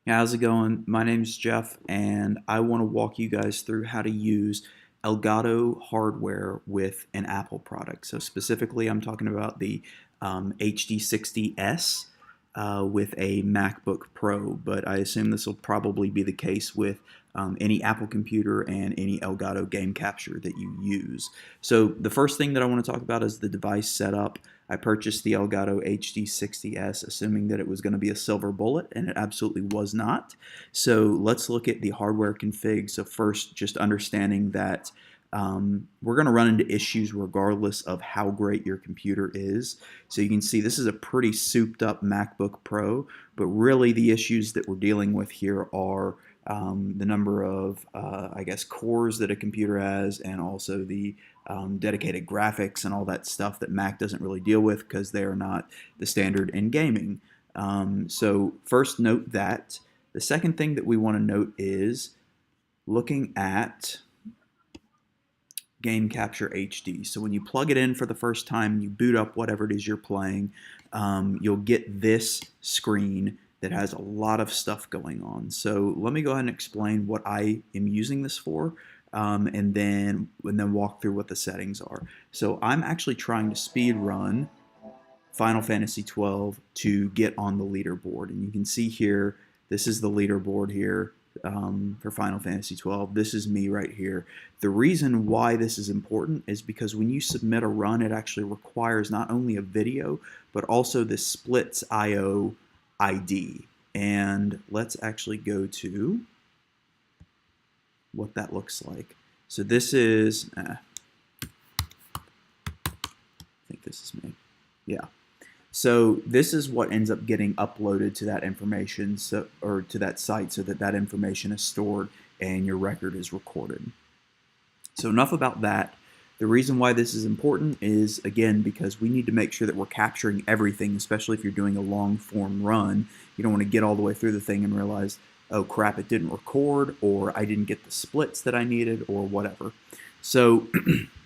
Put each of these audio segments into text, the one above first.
Yeah, how's it going? My name's Jeff, and I want to walk you guys through how to use Elgato hardware with an Apple product. So specifically, I'm talking about the HD60S with a MacBook Pro, but I assume this will probably be the case with any Apple computer and any Elgato game capture that you use. So the first thing that I want to talk about is the device setup. I purchased the Elgato HD60S assuming that it was going to be a silver bullet, and it absolutely was not. So let's look at the hardware config. So first, just understanding that we're going to run into issues regardless of how great your computer is. So you can see this is a pretty souped up MacBook Pro, but really the issues that we're dealing with here are the number of, I guess, cores that a computer has, and also the dedicated graphics and all that stuff that Mac doesn't really deal with because they are not the standard in gaming. So first note that. The second thing that we want to note is looking at Game Capture HD. So when you plug it in for the first time, you boot up whatever it is you're playing, you'll get this screen that has a lot of stuff going on. So let me go ahead and explain what I am using this for, and then walk through what the settings are. So I'm actually trying to speed run Final Fantasy 12 to get on the leaderboard, and you can see here this is the leaderboard here for Final Fantasy 12. This is me right here. The reason why this is important is because when you submit a run, it actually requires not only a video, but also this splits IO ID. And let's actually go to what that looks like. So this is, I think this is me. Yeah. So this is what ends up getting uploaded to that information, or to that site, so that that information is stored and your record is recorded. So enough about that. The reason why this is important is, again, because we need to make sure that we're capturing everything, especially if you're doing a long form run. You don't want to get all the way through the thing and realize, oh crap, it didn't record, or I didn't get the splits that I needed, or whatever. So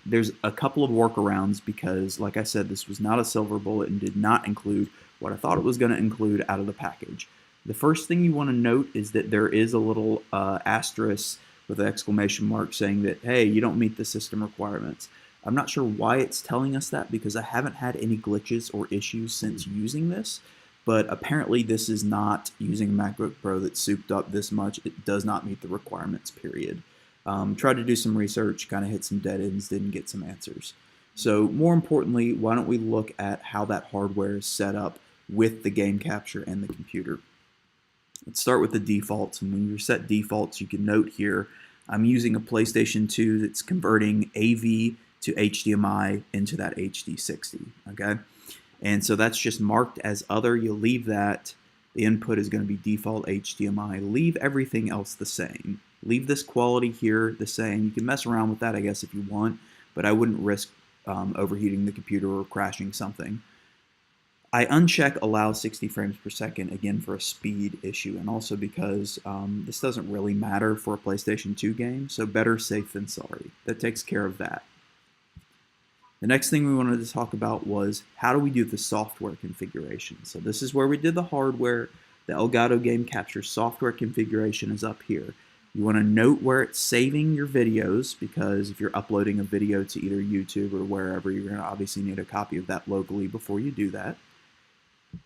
there's a couple of workarounds because, like I said, this was not a silver bullet and did not include what I thought it was going to include out of the package. The first thing you want to note is that there is a little asterisk with an exclamation mark saying that, hey, you don't meet the system requirements. I'm not sure why it's telling us that because I haven't had any glitches or issues since using this, but apparently this is not using a MacBook Pro that's souped up this much. It does not meet the requirements, period. Tried to do some research, kind of hit some dead ends, didn't get some answers. So more importantly, why don't we look at how that hardware is set up with the game capture and the computer. Let's start with the defaults, and when you set defaults, you can note here, I'm using a PlayStation 2 that's converting AV to HDMI into that HD60, okay? And so that's just marked as other. You'll leave that. The input is going to be default HDMI. Leave everything else the same. Leave this quality here the same. You can mess around with that, I guess, if you want, but I wouldn't risk overheating the computer or crashing something. I uncheck allow 60 frames per second, again, for a speed issue, and also because this doesn't really matter for a PlayStation 2 game, so better safe than sorry. That takes care of that. The next thing we wanted to talk about was how do we do the software configuration. So this is where we did the hardware. The Elgato Game Capture software configuration is up here. You want to note where it's saving your videos, because if you're uploading a video to either YouTube or wherever, you're going to obviously need a copy of that locally before you do that.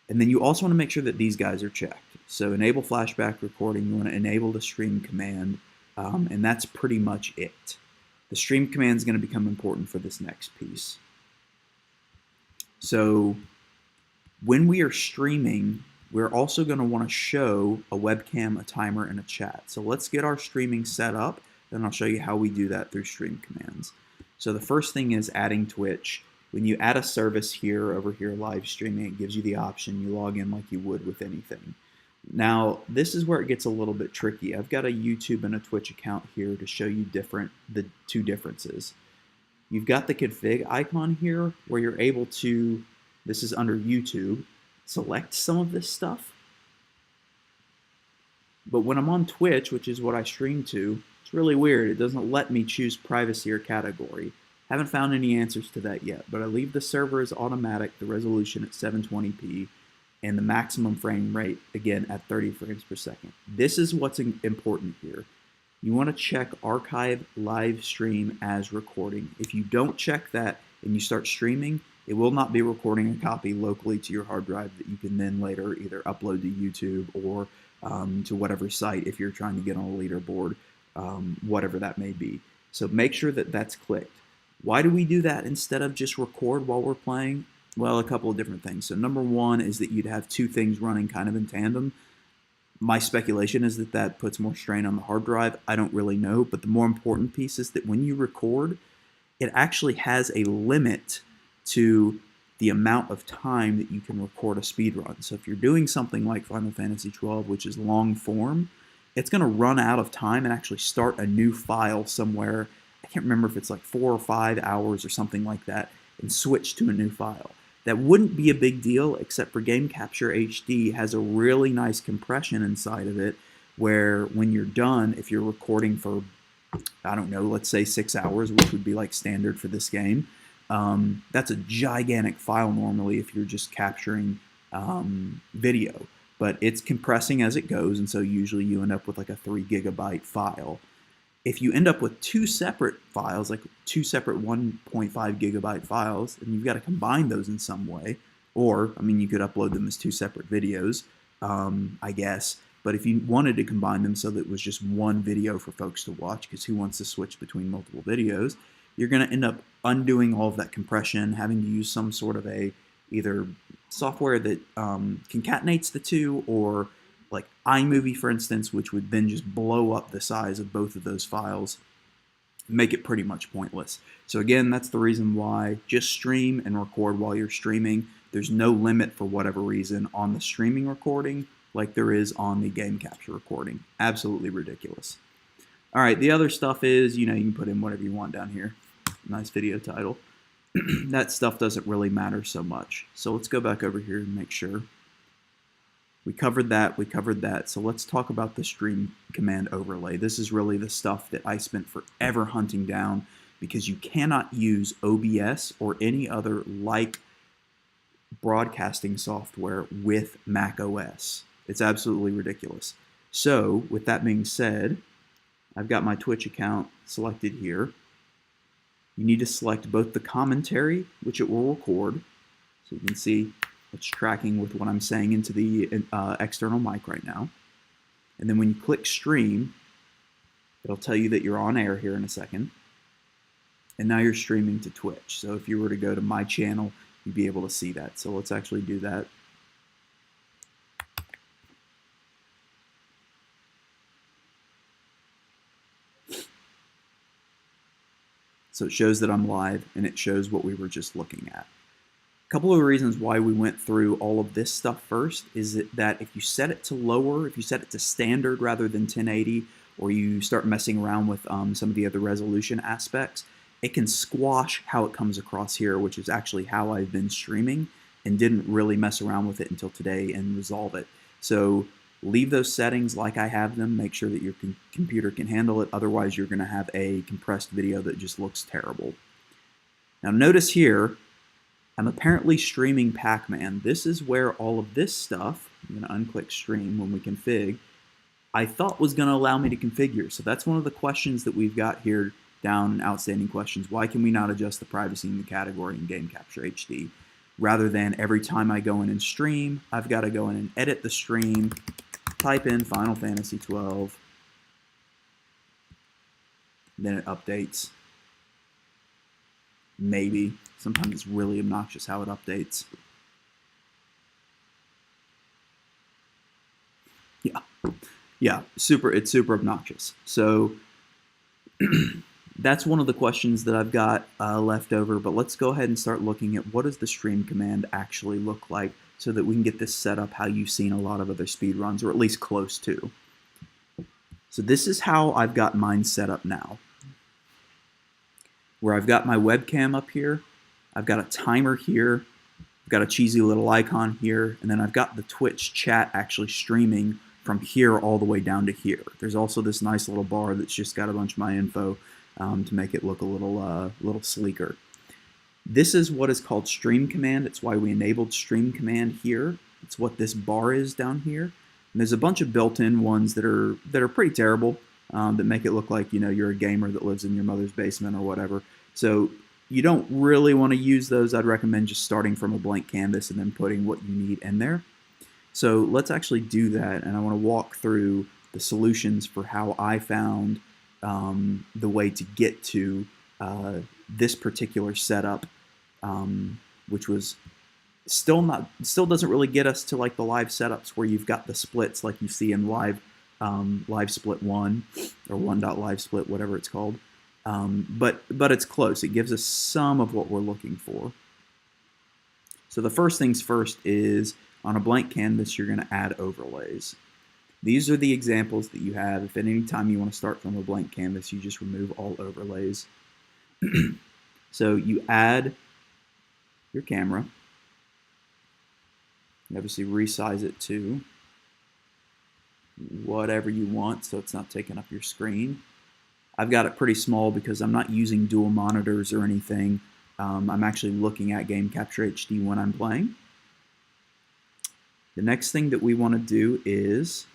And then you also want to make sure that these guys are checked. So enable flashback recording, you want to enable the stream command, and that's pretty much it. The stream command is going to become important for this next piece. So when we are streaming, we're also going to want to show a webcam, a timer, and a chat. So let's get our streaming set up, then I'll show you how we do that through stream commands. So the first thing is adding Twitch. When you add a service here, over here, live streaming, it gives you the option. You log in like you would with anything. Now, this is where it gets a little bit tricky. I've got a YouTube and a Twitch account here to show you the two differences. You've got the config icon here where you're able to, this is under YouTube, select some of this stuff. But when I'm on Twitch, which is what I stream to, it's really weird. It doesn't let me choose privacy or category. Haven't found any answers to that yet, but I leave the server as automatic, the resolution at 720p. and the maximum frame rate, again, at 30 frames per second. This is what's important here. You want to check archive live stream as recording. If you don't check that and you start streaming, it will not be recording a copy locally to your hard drive that you can then later either upload to YouTube or to whatever site if you're trying to get on a leaderboard, whatever that may be. So make sure that that's clicked. Why do we do that instead of just record while we're playing? Well, a couple of different things. So number one is that you'd have two things running kind of in tandem. My speculation is that that puts more strain on the hard drive. I don't really know, but the more important piece is that when you record, it actually has a limit to the amount of time that you can record a speed run. So if you're doing something like Final Fantasy XII, which is long form, it's going to run out of time and actually start a new file somewhere. I can't remember if it's like 4 or 5 hours or something like that, and switch to a new file. That wouldn't be a big deal, except for Game Capture HD has a really nice compression inside of it, where when you're done, if you're recording for, I don't know, let's say 6 hours, which would be like standard for this game, that's a gigantic file normally if you're just capturing video. But it's compressing as it goes, and so usually you end up with like a 3 gigabyte file. If you end up with two separate files, like two separate 1.5 gigabyte files, and you've got to combine those in some way, or, I mean, you could upload them as two separate videos, I guess, but if you wanted to combine them so that it was just one video for folks to watch, because who wants to switch between multiple videos, you're going to end up undoing all of that compression, having to use some sort of a either software that concatenates the two, or like iMovie, for instance, which would then just blow up the size of both of those files, make it pretty much pointless. So again, that's the reason why just stream and record while you're streaming. There's no limit for whatever reason on the streaming recording like there is on the game capture recording. Absolutely ridiculous. All right, the other stuff is, you can put in whatever you want down here. Nice video title. That stuff doesn't really matter so much. So let's go back over here and make sure. We covered that, so let's talk about the stream command overlay. This is really the stuff that I spent forever hunting down, because you cannot use OBS or any other like broadcasting software with Mac OS. It's absolutely ridiculous. So with that being said, I've got my Twitch account selected here. You need to select both the commentary, which it will record, so you can see it's tracking with what I'm saying into the external mic right now. And then when you click stream, it'll tell you that you're on air here in a second. And now you're streaming to Twitch. So if you were to go to my channel, you'd be able to see that. So let's actually do that. So it shows that I'm live, and it shows what we were just looking at. A couple of reasons why we went through all of this stuff first is that if you set it to lower, if you set it to standard rather than 1080, or you start messing around with some of the other resolution aspects, it can squash how it comes across here, which is actually how I've been streaming, and didn't really mess around with it until today and resolve it. So leave those settings like I have them. Make sure that your computer can handle it. Otherwise, you're going to have a compressed video that just looks terrible. Now notice here, I'm apparently streaming Pac-Man. This is where all of this stuff, I'm going to unclick stream when we config, I thought was going to allow me to configure. So that's one of the questions that we've got here down in outstanding questions. Why can we not adjust the privacy in the category in Game Capture HD? Rather than every time I go in and stream, I've got to go in and edit the stream, type in Final Fantasy XII, then it updates. Maybe. Sometimes it's really obnoxious how it updates. Yeah, it's super obnoxious. So that's one of the questions that I've got left over, but let's go ahead and start looking at what does the stream command actually look like so that we can get this set up how you've seen a lot of other speedruns, or at least close to. So this is how I've got mine set up now, where I've got my webcam up here, I've got a timer here, I've got a cheesy little icon here, and then I've got the Twitch chat actually streaming from here all the way down to here. There's also this nice little bar that's just got a bunch of my info to make it look a little sleeker. This is what is called stream command. It's why we enabled stream command here. It's what this bar is down here. And there's a bunch of built-in ones that are pretty terrible, that make it look like, you know, you're a gamer that lives in your mother's basement or whatever. So you don't really want to use those. I'd recommend just starting from a blank canvas and then putting what you need in there. So let's actually do that, and I want to walk through the solutions for how I found the way to get to this particular setup, which was still doesn't really get us to like the live setups where you've got the splits like you see in live split 1 or 1.live split, whatever it's called. But it's close. It gives us some of what we're looking for. So the first things first is on a blank canvas, you're going to add overlays. These are the examples that you have. If at any time you want to start from a blank canvas, you just remove all overlays. So you add your camera. You obviously resize it to whatever you want so it's not taking up your screen. I've got it pretty small because I'm not using dual monitors or anything. I'm actually looking at Game Capture HD when I'm playing. The next thing that we want to do is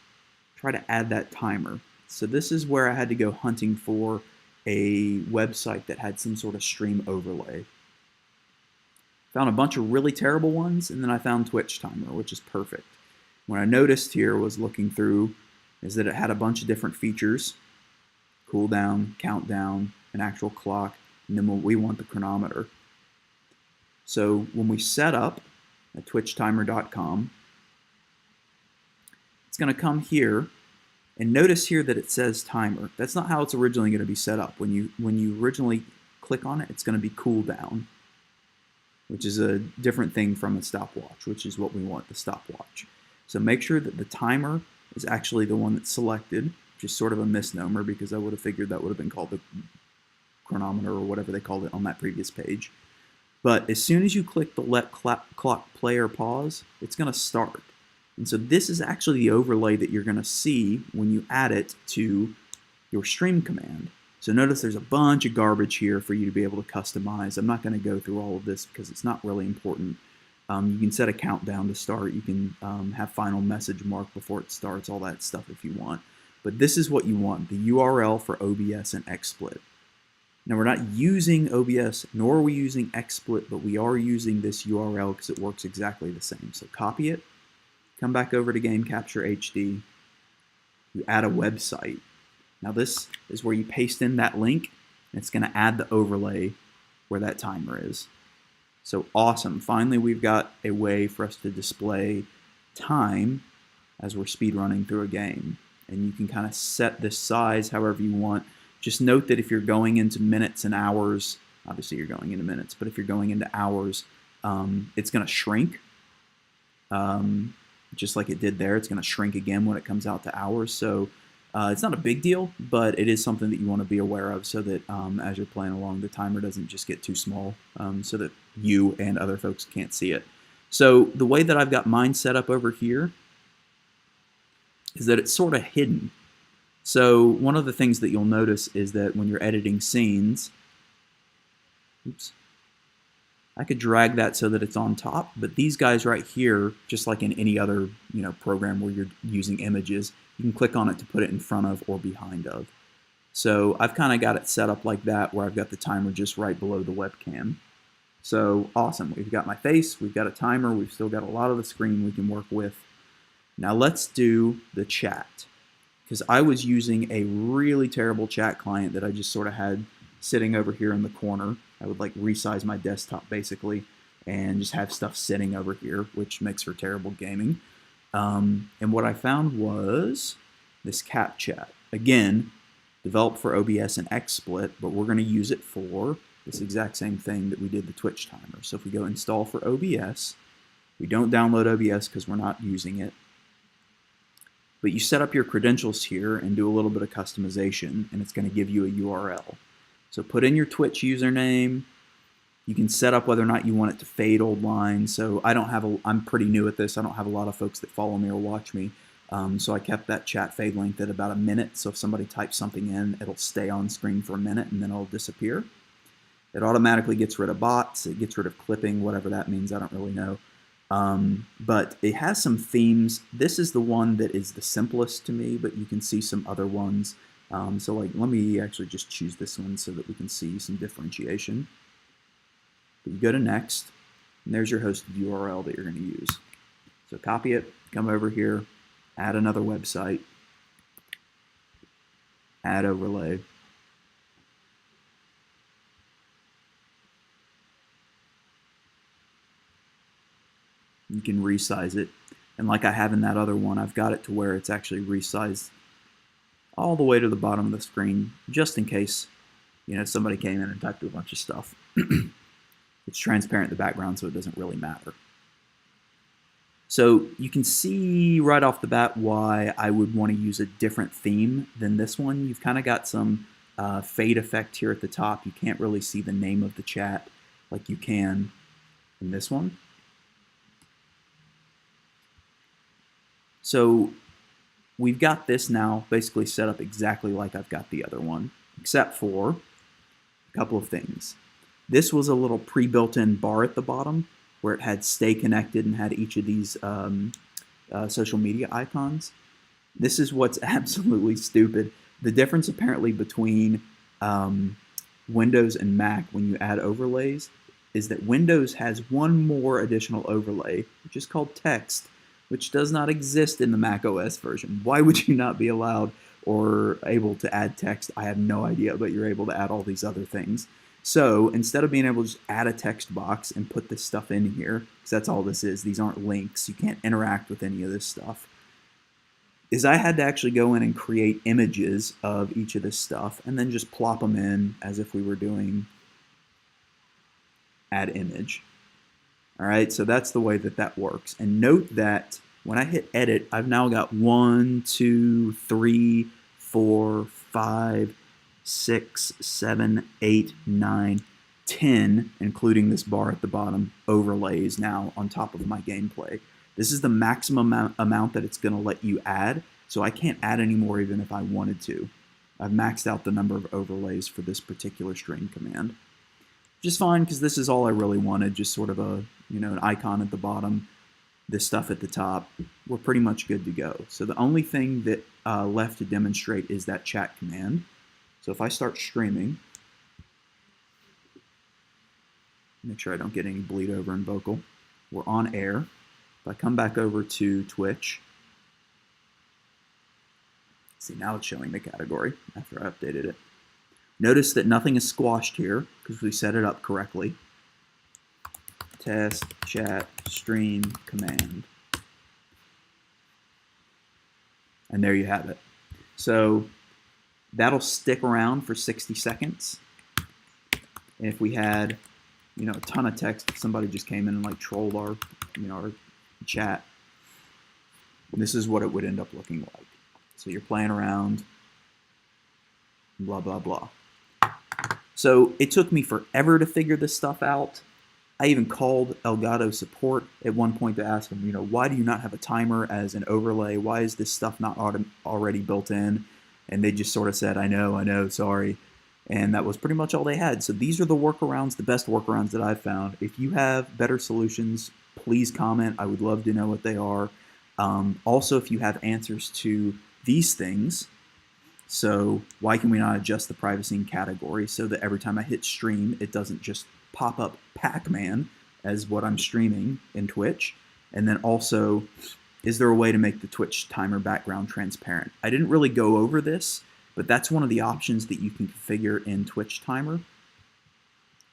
try to add that timer. So this is where I had to go hunting for a website that had some sort of stream overlay. Found a bunch of really terrible ones, and then I found TwitchTimer, which is perfect. What I noticed here was looking through is that it had a bunch of different features: cooldown, countdown, an actual clock, and then we want the chronometer. So when we set up at twitchtimer.com, it's going to come here, and notice here that it says timer. That's not how it's originally going to be set up. When you originally click on it, it's going to be cooldown, which is a different thing from a stopwatch, which is what we want, the stopwatch. So make sure that the timer is actually the one that's selected, which is sort of a misnomer because I would have figured that would have been called the chronometer or whatever they called it on that previous page. But as soon as you click the let clock play or pause, it's going to start. And so this is actually the overlay that you're going to see when you add it to your stream command. So notice there's a bunch of garbage here for you to be able to customize. I'm not going to go through all of this because it's not really important. You can set a countdown to start. You can have final message mark before it starts, all that stuff if you want. But this is what you want, the URL for OBS and XSplit. Now we're not using OBS, nor are we using XSplit, but we are using this URL because it works exactly the same. So copy it, come back over to Game Capture HD, you add a website. Now this is where you paste in that link, and it's going to add the overlay where that timer is. So awesome. Finally, we've got a way for us to display time as we're speed running through a game. And you can kind of set this size however you want. Just note that if you're going into minutes and hours, obviously you're going into minutes, but if you're going into hours, it's going to shrink. Just like it did there, it's going to shrink again when it comes out to hours. So it's not a big deal, but it is something that you want to be aware of so that as you're playing along, the timer doesn't just get too small so that you and other folks can't see it. So the way that I've got mine set up over here is that it's sort of hidden. So one of the things that you'll notice is that when you're editing scenes, oops, I could drag that so that it's on top, but these guys right here, just like in any other program where you're using images, you can click on it to put it in front of or behind of. So I've kind of got it set up like that where I've got the timer just right below the webcam. So awesome, we've got my face, we've got a timer, we've still got a lot of the screen we can work with. Now let's do the chat, because I was using a really terrible chat client that I just sort of had sitting over here in the corner. I would like resize my desktop basically and just have stuff sitting over here, which makes for terrible gaming. And what I found was this cap chat. Again, developed for OBS and XSplit, but we're going to use it for this exact same thing that we did the TwitchTimer. So if we go install for OBS, we don't download OBS because we're not using it. But you set up your credentials here and do a little bit of customization, and it's going to give you a URL. So put in your Twitch username. You can set up whether or not you want it to fade old lines. So I'm pretty new at this. I don't have a lot of folks that follow me or watch me. So I kept that chat fade length at about a minute. So if somebody types something in, it'll stay on screen for a minute and then it'll disappear. It automatically gets rid of bots. It gets rid of clipping, whatever that means. I don't really know. But it has some themes. This is the one that is the simplest to me, but you can see some other ones. So like, let me actually just choose this one so that we can see some differentiation. But you go to next, and there's your hosted URL that you're going to use. So copy it, come over here, add another website, add overlay. You can resize it. And like I have in that other one, I've got it to where it's actually resized all the way to the bottom of the screen, just in case, you know, somebody came in and typed a bunch of stuff. It's transparent in the background, so it doesn't really matter. So you can see right off the bat why I would want to use a different theme than this one. You've kind of got some fade effect here at the top. You can't really see the name of the chat like you can in this one. So we've got this now basically set up exactly like I've got the other one, except for a couple of things. This was a little pre-built-in bar at the bottom where it had stay connected and had each of these social media icons. This is what's absolutely stupid. The difference apparently between Windows and Mac when you add overlays is that Windows has one more additional overlay, which is called text, which does not exist in the Mac OS version. Why would you not be allowed or able to add text? I have no idea, but you're able to add all these other things. So instead of being able to just add a text box and put this stuff in here, because that's all this is, these aren't links, you can't interact with any of this stuff, is I had to actually go in and create images of each of this stuff and then just plop them in as if we were doing add image. All right, so that's the way that that works. And note that when I hit edit, I've now got 1, 2, 3, 4, 5, 6, 7, 8, 9, 10, including this bar at the bottom, overlays now on top of my gameplay. This is the maximum amount that it's going to let you add, so I can't add any more even if I wanted to. I've maxed out the number of overlays for this particular stream command. Just fine, because this is all I really wanted, just sort of a, you know, an icon at the bottom, this stuff at the top. We're pretty much good to go. So the only thing that left to demonstrate is that chat command. So if I start streaming, make sure I don't get any bleed over in vocal. We're on air. If I come back over to Twitch, see, now it's showing the category after I updated it. Notice that nothing is squashed here because we set it up correctly. Test, chat, stream, command. And there you have it. So that'll stick around for 60 seconds. And if we had, you know, a ton of text, if somebody just came in and like trolled our, you know, our chat, this is what it would end up looking like. So you're playing around, blah, blah, blah. So it took me forever to figure this stuff out. I even called Elgato support at one point to ask them, you know, why do you not have a timer as an overlay? Why is this stuff not already built in? And they just sort of said, I know, sorry. And that was pretty much all they had. So these are the workarounds, the best workarounds that I've found. If you have better solutions, please comment. I would love to know what they are. Also, if you have answers to these things, so why can we not adjust the privacy and category so that every time I hit stream, it doesn't just pop up Pac-Man as what I'm streaming in Twitch? And then also, is there a way to make the TwitchTimer background transparent? I didn't really go over this, but that's one of the options that you can configure in TwitchTimer.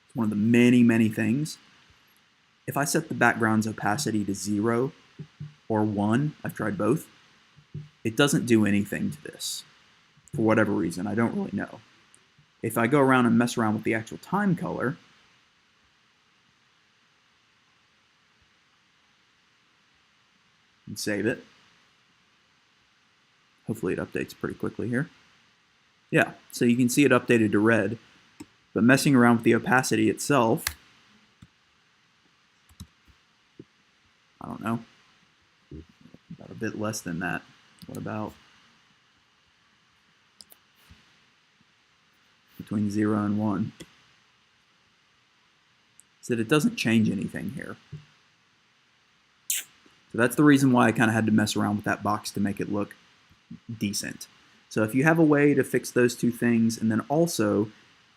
It's one of the many, many things. If I set the background's opacity to 0 or 1, I've tried both, it doesn't do anything to this. For whatever reason, I don't really know. If I go around and mess around with the actual time color, and save it. Hopefully it updates pretty quickly here. Yeah, so you can see it updated to red, but messing around with the opacity itself, I don't know, about a bit less than that. What about between 0 and 1? So that it doesn't change anything here. So that's the reason why I kind of had to mess around with that box to make it look decent. So if you have a way to fix those two things, and then also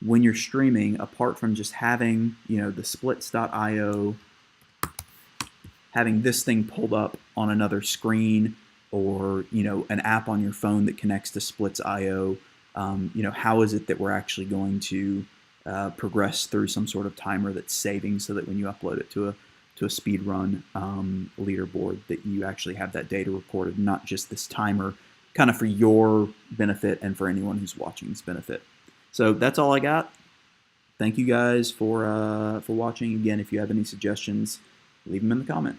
when you're streaming, apart from just having, you know, the splits.io, having this thing pulled up on another screen, or, you know, an app on your phone that connects to splits.io, you know, how is it that we're actually going to progress through some sort of timer that's saving, so that when you upload it to a speed run leaderboard, that you actually have that data recorded, not just this timer, kind of for your benefit and for anyone who's watching's benefit. So that's all I got. Thank you guys for watching. Again, if you have any suggestions, leave them in the comments.